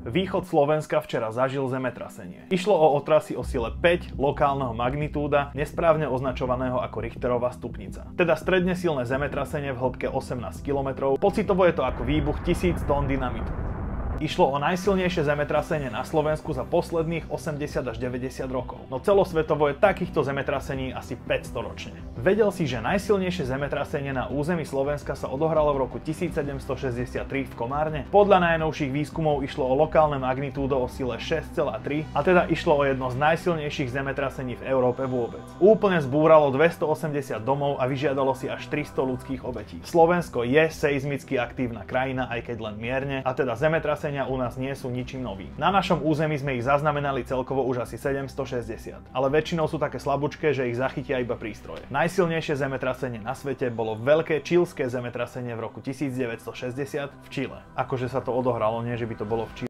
Východ Slovenska včera zažil zemetrasenie. Išlo o otrasy o sile 5 lokálneho magnitúda, nesprávne označovaného ako Richterová stupnica. Teda stredne silné zemetrasenie v hĺbke 18 km, pocitovo je to ako výbuch 1000 tón dynamitu. Išlo o najsilnejšie zemetrasenie na Slovensku za posledných 80 až 90 rokov. No celosvetovo je takýchto zemetrasení asi 500 ročne. Vedel si, že najsilnejšie zemetrasenie na území Slovenska sa odohralo v roku 1763 v Komárne? Podľa najnovších výskumov išlo o lokálne magnitúdo o sile 6,3 a teda išlo o jedno z najsilnejších zemetrasení v Európe vôbec. Úplne zbúralo 280 domov a vyžiadalo si až 300 ľudských obetí. Slovensko je seizmicky aktívna krajina, aj keď len mierne, a teda zemetrasenia u nás nie sú ničím novým. Na našom území sme ich zaznamenali celkovo už asi 760, ale väčšinou sú také slabúčké, že ich zachytia iba prístroje. Najsilnejšie zemetrasenie na svete bolo veľké čilské zemetrasenie v roku 1960 v Čile. Akože sa to odohralo, nie že by to bolo v Čile.